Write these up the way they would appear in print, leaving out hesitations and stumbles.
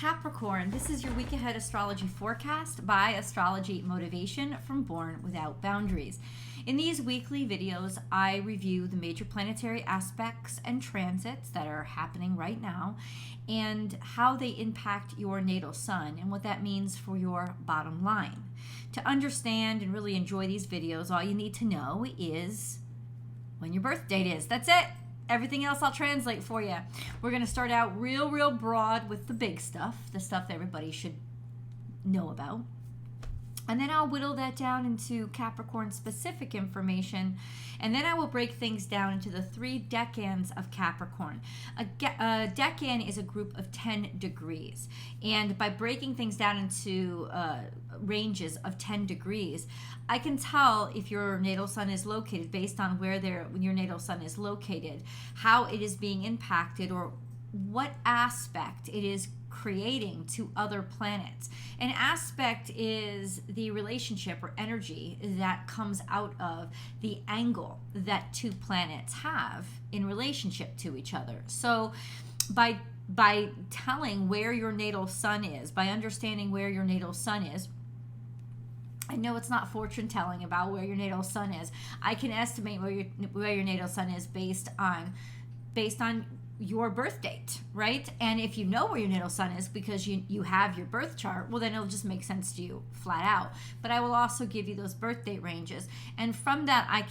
Capricorn, this is your week ahead astrology forecast by Astrology Motivation from Born Without Boundaries. In these weekly videos, I review the major planetary aspects and transits that are happening right now and how they impact your natal sun and what that means for your bottom line. To understand and really enjoy these videos, all you need to know is when your birth date is. That's it. Everything else I'll translate for you. We're going to start out real broad with the big stuff, the stuff that everybody should know about. And then I'll whittle that down into Capricorn specific information. And then I will break things down into the 3 decans of Capricorn. A decan is a group of 10 degrees. And by breaking things down into ranges of 10 degrees, I can tell if your natal sun is located based on where your natal sun is located, how it is being impacted, or what aspect it is creating to other planets. An aspect is the relationship or energy that comes out of the angle that 2 planets have in relationship to each other. So by telling where your natal sun is, by understanding where your natal sun is, I know it's not fortune telling about where your natal sun is. I can estimate where your natal sun is based on your birth date, right? And if you know where your natal sun is because you have your birth chart, well, then it'll just make sense to you flat out. But I will also give you those birth date ranges, and from that I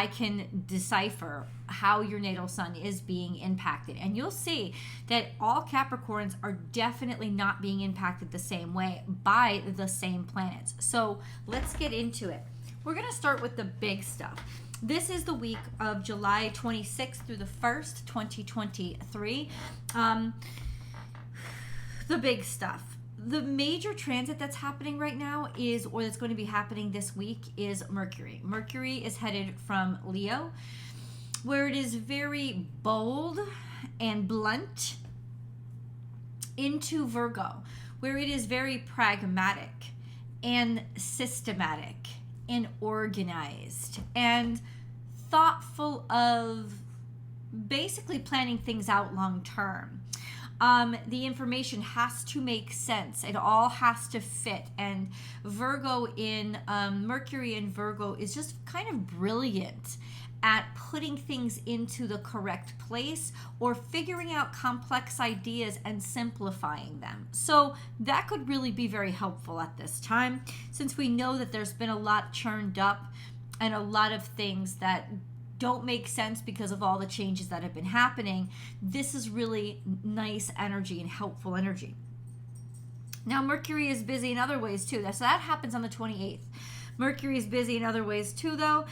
can decipher how your natal sun is being impacted. And you'll see that all Capricorns are definitely not being impacted the same way by the same planets. So let's get into it. We're going to start with the big stuff. This is the week of July 26th through the 1st, 2023. The big stuff. The major transit that's happening right now or that's going to be happening this week is Mercury. Mercury is headed from Leo, where it is very bold and blunt, into Virgo, where it is very pragmatic and systematic and organized and thoughtful of basically planning things out long term. The information has to make sense. It all has to fit. And Mercury in Virgo is just kind of brilliant at putting things into the correct place or figuring out complex ideas and simplifying them. So that could really be very helpful at this time, since we know that there's been a lot churned up and a lot of things that don't make sense because of all the changes that have been happening. This is really nice energy and helpful energy. Now, Mercury is busy in other ways too. So that happens on the 28th. Mercury is busy in other ways too, though.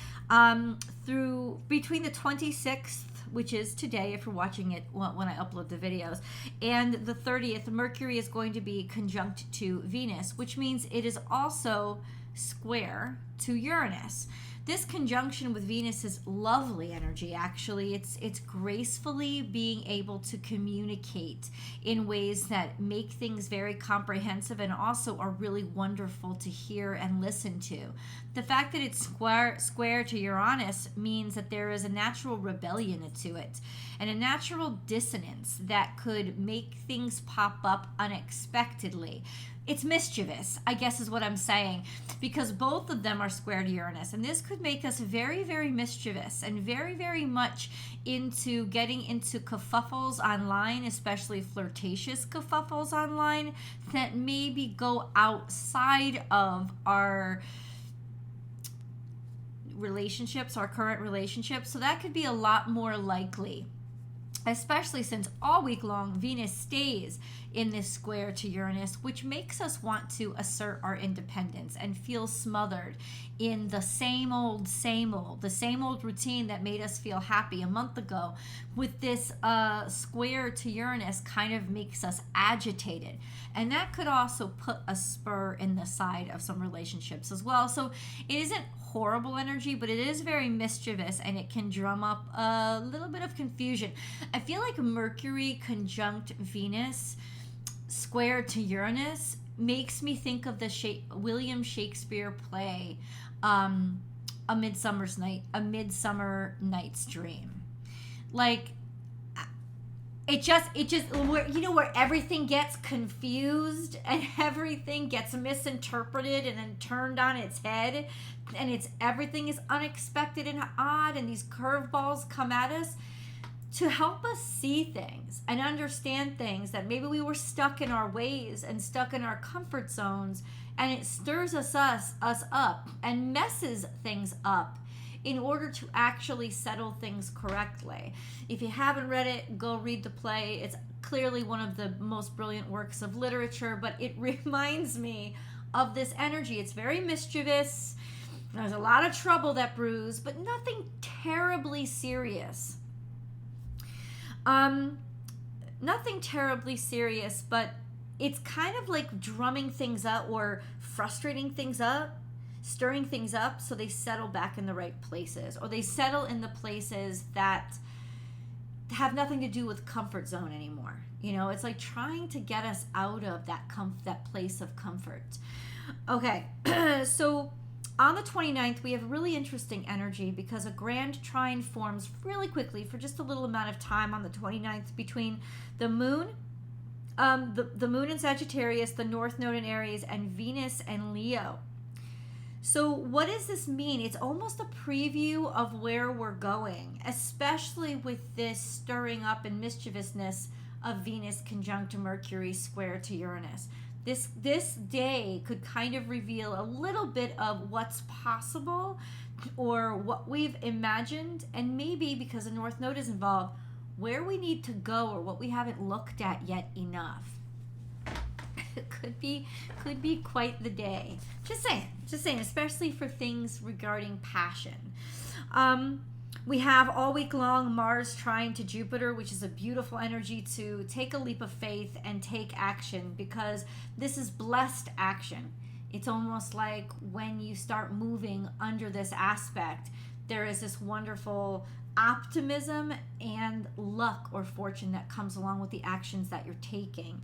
Through between the 26th, which is today if you're watching it when I upload the videos, and the 30th, Mercury is going to be conjunct to Venus, which means it is also square to Uranus. This conjunction with Venus is lovely energy, actually. It's gracefully being able to communicate in ways that make things very comprehensive and also are really wonderful to hear and listen to. The fact that it's square to Uranus means that there is a natural rebellion to it and a natural dissonance that could make things pop up unexpectedly. It's mischievous, I guess is what I'm saying, because both of them are square to Uranus. And this could make us very mischievous and very much into getting into kerfuffles online, especially flirtatious kerfuffles online that maybe go outside of our relationships, our current relationships. So that could be a lot more likely, especially since all week long Venus stays in this square to Uranus, which makes us want to assert our independence and feel smothered in the same old routine that made us feel happy a month ago. With this square to Uranus kind of makes us agitated, and that could also put a spur in the side of some relationships as well. So it isn't horrible energy, but it is very mischievous, and it can drum up a little bit of confusion. I feel like Mercury conjunct Venus square to Uranus makes me think of the William Shakespeare play, A Midsummer Night's Dream. Like, it just where everything gets confused and everything gets misinterpreted and then turned on its head, and everything is unexpected and odd, and these curveballs come at us to help us see things and understand things that maybe we were stuck in our ways and stuck in our comfort zones, and it stirs us up and messes things up in order to actually settle things correctly. If you haven't read it, go read the play. It's clearly one of the most brilliant works of literature, but it reminds me of this energy. It's very mischievous. There's a lot of trouble that brews, but nothing terribly serious. Nothing terribly serious, but it's kind of like drumming things up or frustrating things up, stirring things up so they settle back in the right places, or they settle in the places that have nothing to do with comfort zone anymore. It's like trying to get us out of that place of comfort. Okay, so on the 29th, we have a really interesting energy because a grand trine forms really quickly for just a little amount of time on the 29th between the moon, the moon in Sagittarius, the North Node in Aries, and Venus and Leo. So what does this mean? It's almost a preview of where we're going, especially with this stirring up and mischievousness of Venus conjunct Mercury square to Uranus. This day could kind of reveal a little bit of what's possible or what we've imagined, and maybe because the North Node is involved, where we need to go or what we haven't looked at yet enough. It could be quite the day. Just saying, especially for things regarding passion. We have all week long Mars trine to Jupiter, which is a beautiful energy to take a leap of faith and take action, because this is blessed action. It's almost like when you start moving under this aspect, there is this wonderful optimism and luck or fortune that comes along with the actions that you're taking.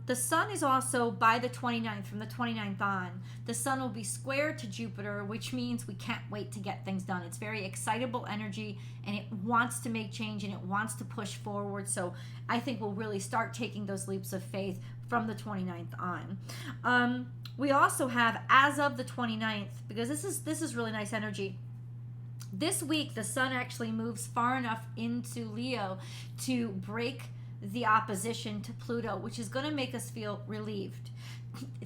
The sun is also, by the 29th, from the 29th on, the sun will be square to Jupiter, which means we can't wait to get things done. It's very excitable energy, and it wants to make change, and it wants to push forward. So I think we'll really start taking those leaps of faith from the 29th on. We also have, as of the 29th, because this is really nice energy, this week the sun actually moves far enough into Leo to break the opposition to Pluto, which is going to make us feel relieved.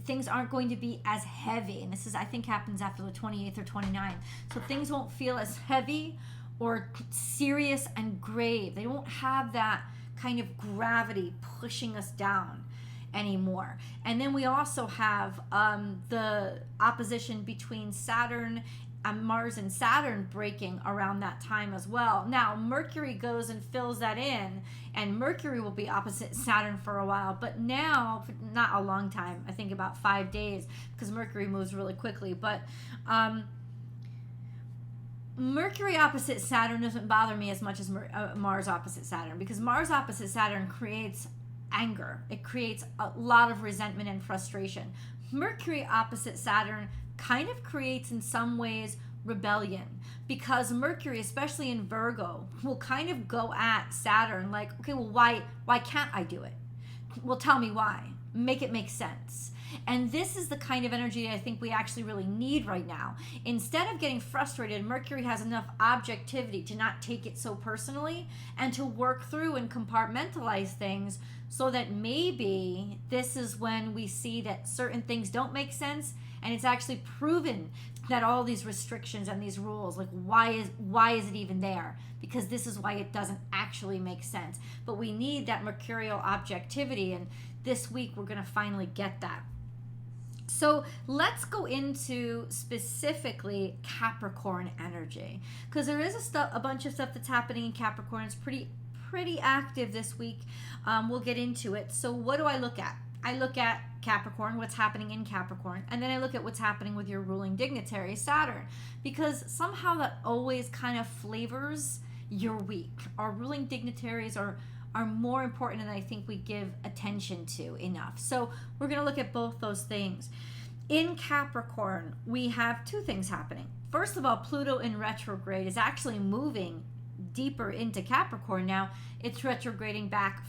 Things aren't going to be as heavy, and this is, I think, happens after the 28th or 29th. So things won't feel as heavy or serious and grave. They won't have that kind of gravity pushing us down anymore. And then we also have the opposition between Mars and Saturn breaking around that time as well. Now Mercury goes and fills that in, and Mercury will be opposite Saturn for a while, but now, not a long time, I think about 5 days, because Mercury moves really quickly. But Mercury opposite Saturn doesn't bother me as much as Mars opposite Saturn, because Mars opposite Saturn creates anger. It creates a lot of resentment and frustration. Mercury opposite Saturn kind of creates, in some ways, rebellion, because Mercury, especially in Virgo, will kind of go at Saturn like, okay, well, why can't I do it? Well, tell me why. Make it make sense. And this is the kind of energy I think we actually really need right now. Instead of getting frustrated, Mercury has enough objectivity to not take it so personally and to work through and compartmentalize things, so that maybe this is when we see that certain things don't make sense, and it's actually proven that all these restrictions and these rules, like why is it even there? Because this is why it doesn't actually make sense. But we need that mercurial objectivity, and this week we're going to finally get that. So let's go into specifically Capricorn energy, because there is a bunch of stuff that's happening in Capricorn. It's pretty active this week. We'll get into it. So what do I look at? I look at Capricorn, what's happening in Capricorn, and then I look at what's happening with your ruling dignitary, Saturn, because somehow that always kind of flavors your week. Our ruling dignitaries are more important than I think we give attention to enough. So we're going to look at both those things. In Capricorn, we have two things happening. First of all, Pluto in retrograde is actually moving deeper into Capricorn now. It's retrograding back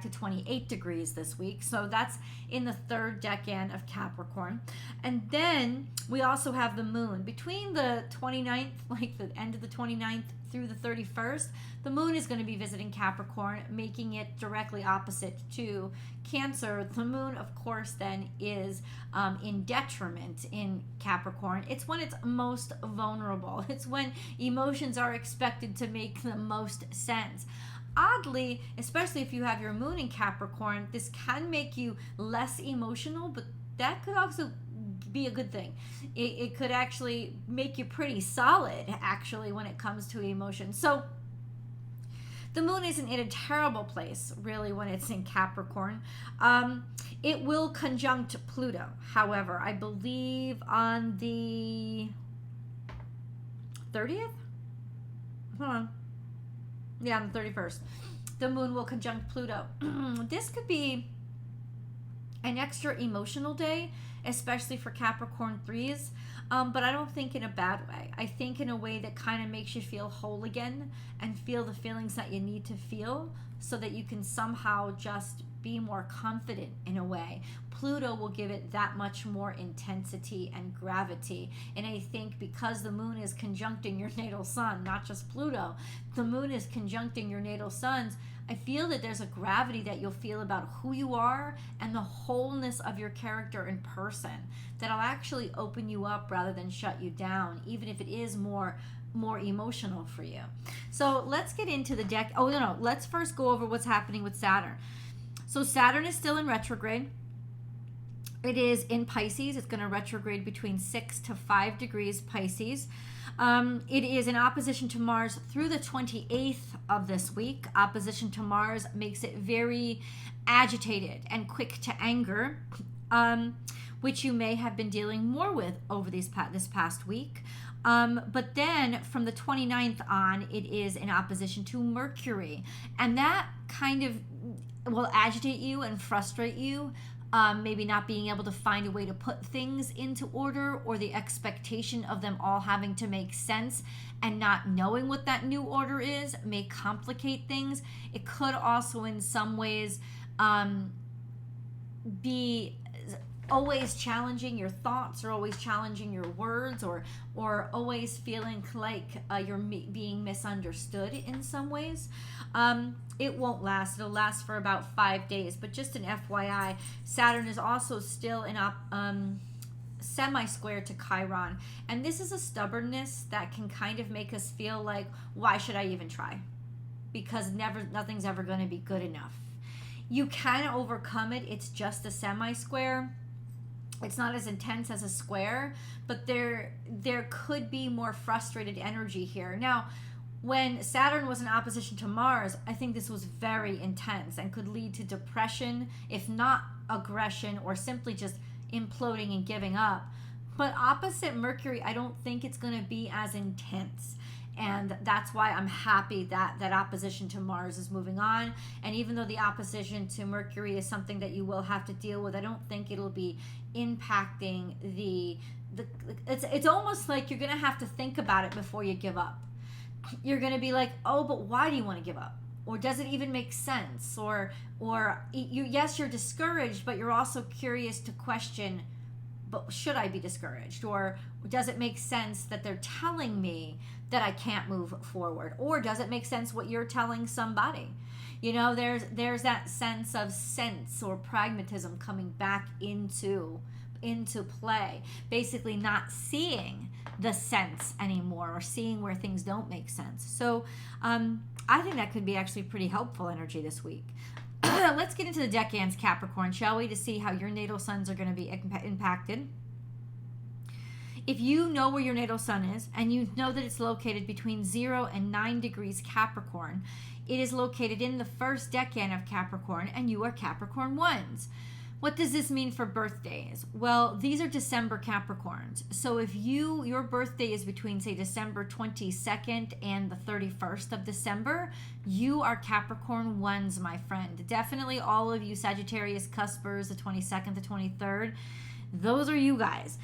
to 28 degrees this week. So that's in the third decan of Capricorn. And then we also have the moon between the 29th, like the end of the 29th through the 31st. The moon is going to be visiting Capricorn, making it directly opposite to Cancer. The moon, of course, then is in detriment in Capricorn. It's when it's most vulnerable. It's when emotions are expected to make the most sense. Oddly, especially if you have your moon in Capricorn, this can make you less emotional, but that could also be a good thing. It could actually make you pretty solid, actually, when it comes to emotions. So the moon isn't in a terrible place, really, when it's in Capricorn. It will conjunct Pluto, however, I believe on the 30th? Hold on. Yeah, on the 31st. The moon will conjunct Pluto. This could be an extra emotional day, especially for Capricorn 3s, but I don't think in a bad way. I think in a way that kind of makes you feel whole again and feel the feelings that you need to feel so that you can somehow just be more confident in a way. Pluto will give it that much more intensity and gravity. And I think because the moon is conjuncting your natal sun, not just Pluto, the moon is conjuncting your natal suns, I feel that there's a gravity that you'll feel about who you are and the wholeness of your character in person that'll actually open you up rather than shut you down, even if it is more emotional for you. So let's get into the deck. Oh, no, let's first go over what's happening with Saturn. So Saturn is still in retrograde. It is in Pisces. It's going to retrograde between 6 to 5 degrees Pisces. It is in opposition to Mars through the 28th of this week. Opposition to Mars makes it very agitated and quick to anger, which you may have been dealing more with over this past week. But then from the 29th on, it is in opposition to Mercury. And that kind of will agitate you and frustrate you. Maybe not being able to find a way to put things into order, or the expectation of them all having to make sense and not knowing what that new order is may complicate things. It could also in some ways be always challenging your thoughts, or always challenging your words, or always feeling like you're being misunderstood in some ways. It won't last. It'll last for about 5 days. But just an FYI, Saturn is also still in semi-square to Chiron. And this is a stubbornness that can kind of make us feel like, why should I even try? Because nothing's ever going to be good enough. You can overcome it. It's just a semi-square. It's not as intense as a square, but there could be more frustrated energy here. Now, when Saturn was in opposition to Mars, I think this was very intense and could lead to depression, if not aggression, or simply just imploding and giving up. But opposite Mercury, I don't think it's going to be as intense. And that's why I'm happy that opposition to Mars is moving on. And even though the opposition to Mercury is something that you will have to deal with, I don't think it'll be impacting it's almost like you're going to have to think about it before you give up. You're going to be like, oh, but why do you want to give up? Or does it even make sense? Or yes, you're discouraged, but you're also curious to question, but should I be discouraged? Or does it make sense that they're telling me that I can't move forward? Or does it make sense what you're telling somebody? You know, there's that sense of sense or pragmatism coming back into play. Basically not seeing the sense anymore, or seeing where things don't make sense. So I think that could be actually pretty helpful energy this week. Let's get into the decans, Capricorn, shall we, to see how your natal suns are going to be impacted. If you know where your natal sun is, and you know that it's located between 0 and 9 degrees Capricorn, it is located in the first decan of Capricorn, and you are Capricorn 1s. What does this mean for birthdays? Well, these are December Capricorns. So if your birthday is between, say, December 22nd and the 31st of December, you are Capricorn 1s, my friend. Definitely all of you Sagittarius cuspers, the 22nd, the 23rd. Those are you guys.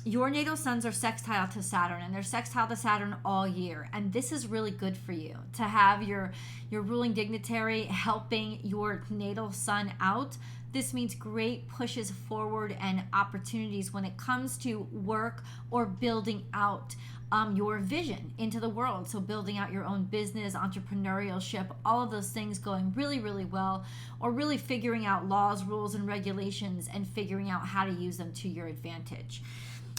Your natal suns are sextile to Saturn, and they're sextile to Saturn all year. And this is really good for you to have your ruling dignitary helping your natal sun out. This means great pushes forward and opportunities when it comes to work or building out your vision into the world. So building out your own business, entrepreneurship, all of those things going really, really well, or really figuring out laws, rules, and regulations and figuring out how to use them to your advantage.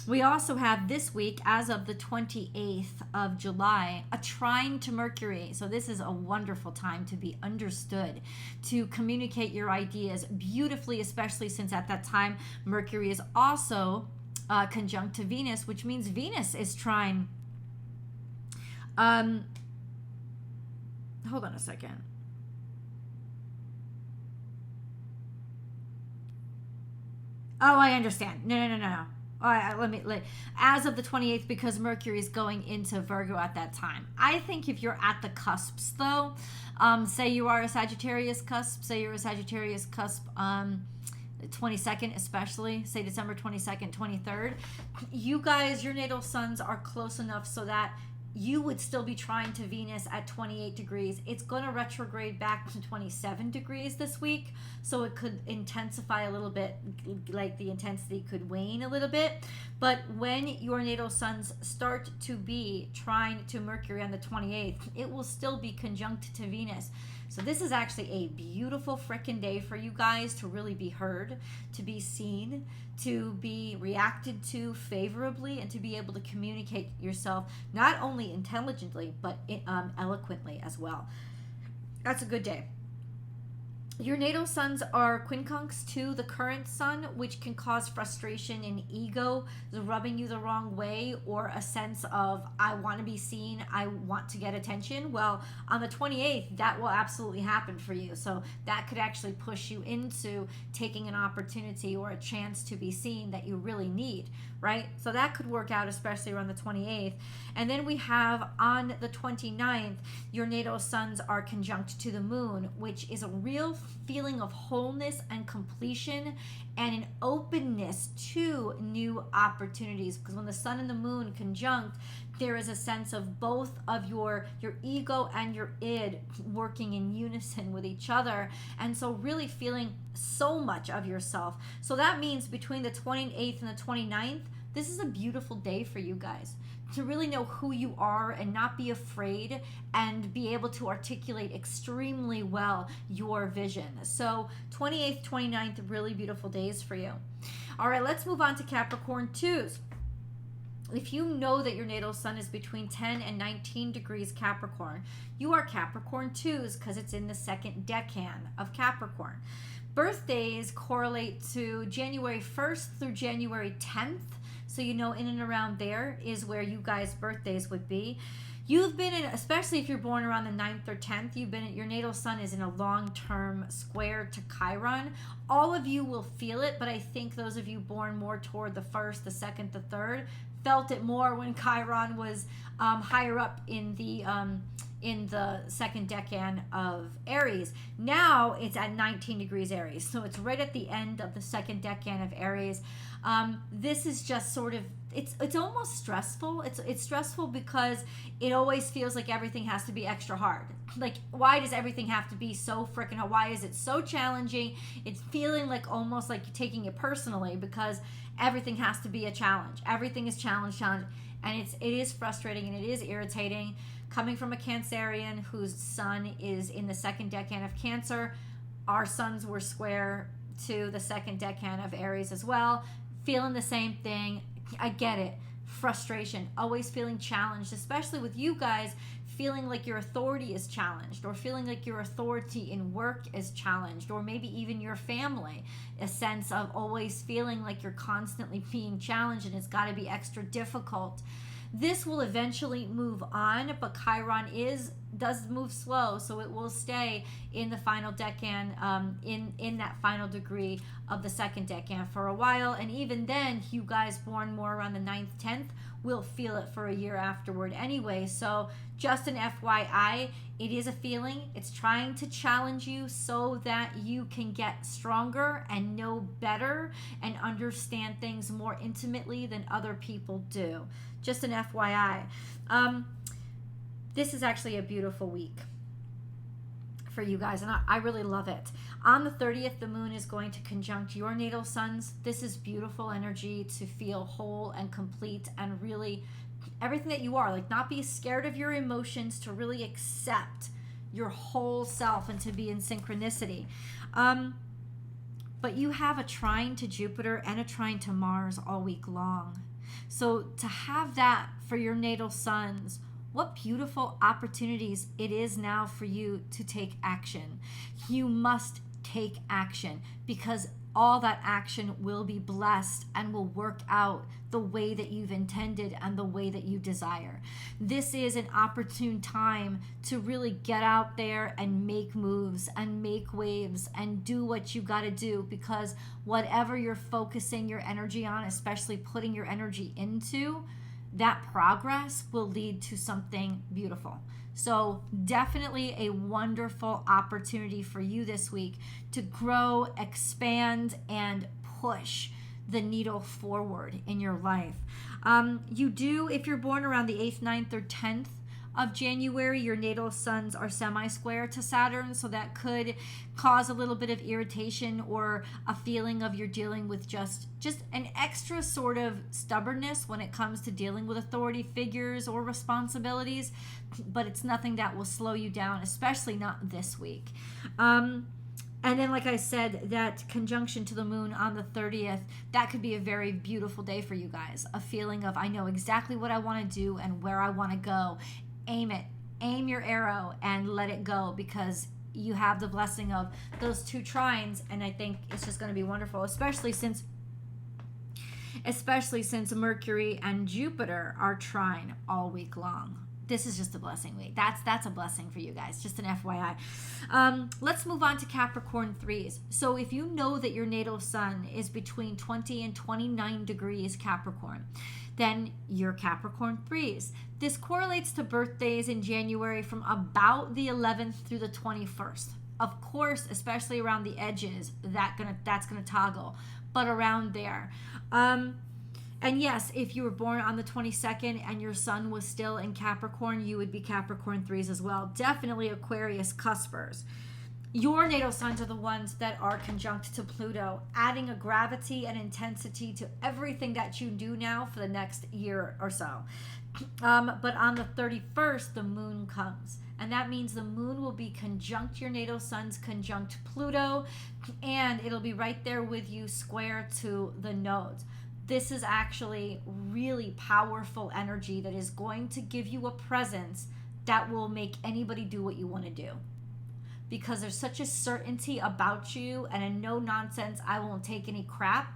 We also have this week, as of the 28th of July, a trine to Mercury. So this is a wonderful time to be understood, to communicate your ideas beautifully, especially since at that time Mercury is also conjunct to Venus, which means Venus is trine. Hold on a second. Oh, I understand. No. All right, as of the 28th, because Mercury is going into Virgo at that time. I think if you're at the cusps, though, say you are a Sagittarius cusp, 22nd especially, say December 22nd, 23rd, you guys, your natal suns are close enough so that you would still be trine to Venus at 28 degrees. It's going to retrograde back to 27 degrees this week, so it could intensify a little bit, like the intensity could wane a little bit. But when your natal suns start to be trine to Mercury on the 28th, it will still be conjunct to Venus. So this is actually a beautiful frickin' day for you guys to really be heard, to be seen, to be reacted to favorably, and to be able to communicate yourself not only intelligently, but eloquently as well. That's a good day. Your natal suns are quincunx to the current sun, which can cause frustration and ego rubbing you the wrong way, or a sense of, I want to be seen, I want to get attention. Well, on the 28th, that will absolutely happen for you. So that could actually push you into taking an opportunity or a chance to be seen that you really need, right? So that could work out, especially around the 28th. And then we have on the 29th, your natal suns are conjunct to the moon, which is a real feeling of wholeness and completion and an openness to new opportunities. Because when the sun and the moon conjunct, there is a sense of both of your ego and your id working in unison with each other, and so really feeling so much of yourself. So that means between the 28th and the 29th, this is a beautiful day for you guys to really know who you are and not be afraid, and be able to articulate extremely well your vision. So 28th, 29th, really beautiful days for you. All right, let's move on to Capricorn 2s. If you know that your natal sun is between 10 and 19 degrees Capricorn, you are Capricorn 2s because it's in the second decan of Capricorn. Birthdays correlate to January 1st through January 10th. So you know in and around there is where you guys' birthdays would be. You've been in, especially if you're born around the 9th or 10th, your natal sun is in a long-term square to Chiron. All of you will feel it, but I think those of you born more toward the 1st, the 2nd, the 3rd, felt it more when Chiron was higher up in the second decan of Aries. Now it's at 19 degrees Aries, so it's right at the end of the second decan of Aries. This is just sort of, it's almost stressful. It's stressful because it always feels like everything has to be extra hard. Like, why does everything have to be so freaking hard? Why is it so challenging? It's feeling like almost like you're taking it personally because everything has to be a challenge. Everything is challenge, and it is frustrating and it is irritating. Coming from a Cancerian whose sun is in the second decan of Cancer, our suns were square to the second decan of Aries as well. Feeling the same thing. I get it. Frustration. Always feeling challenged, especially with you guys feeling like your authority is challenged, or feeling like your authority in work is challenged, or maybe even your family. A sense of always feeling like you're constantly being challenged and it's got to be extra difficult. This will eventually move on, but Chiron is does move slow, so it will stay in the final decan, in that final degree of the second decan for a while. And even then, you guys born more around the 9th, 10th will feel it for a year afterward anyway. So just an FYI, it is a feeling. It's trying to challenge you so that you can get stronger and know better and understand things more intimately than other people do. Just an FYI. This is actually a beautiful week for you guys, and I really love it. On the 30th, the moon is going to conjunct your natal suns. This is beautiful energy to feel whole and complete and really everything that you are. Like, not be scared of your emotions, to really accept your whole self and to be in synchronicity. But you have a trine to Jupiter and a trine to Mars all week long. So to have that for your natal suns, what beautiful opportunities it is now for you to take action. You must take action, because all that action will be blessed and will work out the way that you've intended and the way that you desire. This is an opportune time to really get out there and make moves and make waves and do what you got to do, because whatever you're focusing your energy on, especially putting your energy into, that progress will lead to something beautiful. So definitely a wonderful opportunity for you this week to grow, expand, and push the needle forward in your life. You do, if you're born around the 8th, 9th, or 10th of January, your natal suns are semi-square to Saturn, so that could cause a little bit of irritation or a feeling of you're dealing with just an extra sort of stubbornness when it comes to dealing with authority figures or responsibilities, but it's nothing that will slow you down, especially not this week. And then, like I said, that conjunction to the moon on the 30th, that could be a very beautiful day for you guys. A feeling of, I know exactly what I want to do and where I want to go. Aim it. Aim your arrow and let it go, because you have the blessing of those two trines, and I think it's just going to be wonderful, especially since Mercury and Jupiter are trine all week long. This is just a blessing week. That's a blessing for you guys. Just an FYI. Let's move on to Capricorn 3s. So if you know that your natal sun is between 20 and 29 degrees Capricorn, then you're Capricorn 3s. This correlates to birthdays in January from about the 11th through the 21st. Of course, especially around the edges, that's gonna toggle, but around there. And yes, if you were born on the 22nd and your sun was still in Capricorn, you would be Capricorn 3s as well. Definitely Aquarius cuspers. Your natal suns are the ones that are conjunct to Pluto, adding a gravity and intensity to everything that you do now for the next year or so. But on the 31st, the moon comes. And that means the moon will be conjunct your natal suns, conjunct Pluto, and it'll be right there with you, square to the nodes. This is actually really powerful energy that is going to give you a presence that will make anybody do what you want to do. Because there's such a certainty about you and a no nonsense, I won't take any crap.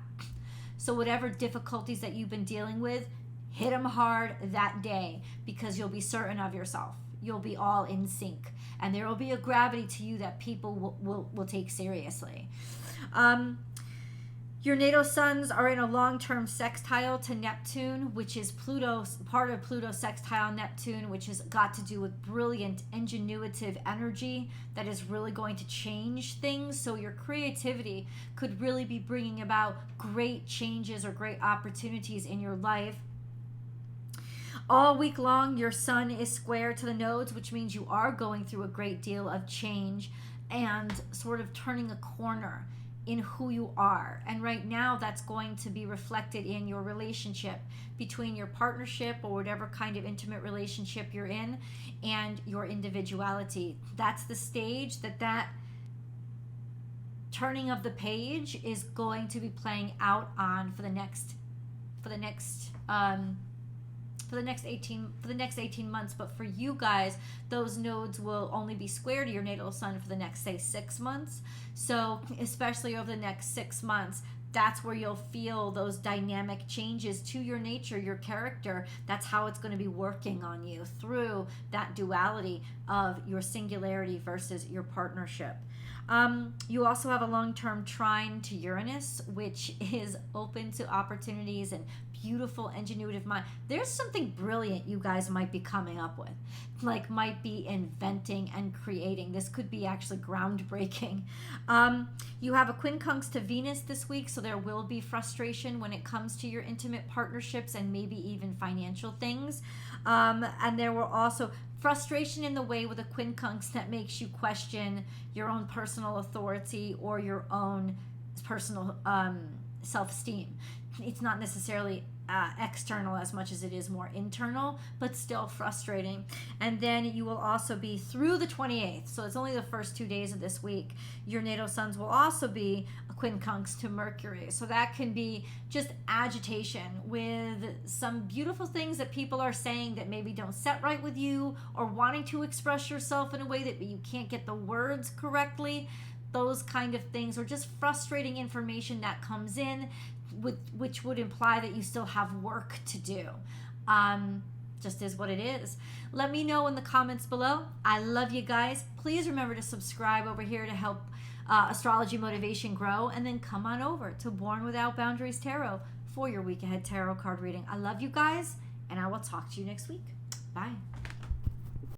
So whatever difficulties that you've been dealing with, hit them hard that day, because you'll be certain of yourself. You'll be all in sync, and there will be a gravity to you that people will take seriously. Your natal suns are in a long-term sextile to Neptune, which is part of Pluto's sextile Neptune, which has got to do with brilliant, ingenuitive energy that is really going to change things. So your creativity could really be bringing about great changes or great opportunities in your life. All week long, your sun is square to the nodes, which means you are going through a great deal of change and sort of turning a corner in who you are. And right now, that's going to be reflected in your relationship between your partnership or whatever kind of intimate relationship you're in and your individuality. That's the stage that turning of the page is going to be playing out on for the next 18 months. But for you guys, those nodes will only be square to your natal sun for the next, say, 6 months. So especially over the next 6 months, that's where you'll feel those dynamic changes to your nature, your character. That's how it's going to be working on you through that duality of your singularity versus your partnership. You also have a long-term trine to Uranus, which is open to opportunities and beautiful, ingenuitive mind. There's something brilliant you guys might be coming up with, like might be inventing and creating. This could be actually groundbreaking. You have a quincunx to Venus this week, so there will be frustration when it comes to your intimate partnerships and maybe even financial things. And there will also frustration in the way with a quincunx that makes you question your own personal authority or your own personal self-esteem. It's not necessarily external as much as it is more internal, but still frustrating. And then you will also be through the 28th, so it's only the first 2 days of this week. Your natal suns will also be a quincunx to Mercury, so that can be just agitation with some beautiful things that people are saying that maybe don't set right with you, or wanting to express yourself in a way that you can't get the words correctly. Those kind of things, or just frustrating information that comes in, which would imply that you still have work to do. Just is what it is. Let me know in the comments below. I love you guys. Please remember to subscribe over here to help astrology motivation grow, and then come on over to Born Without Boundaries Tarot for your week ahead tarot card reading. I love you guys, and I will talk to you next week. Bye.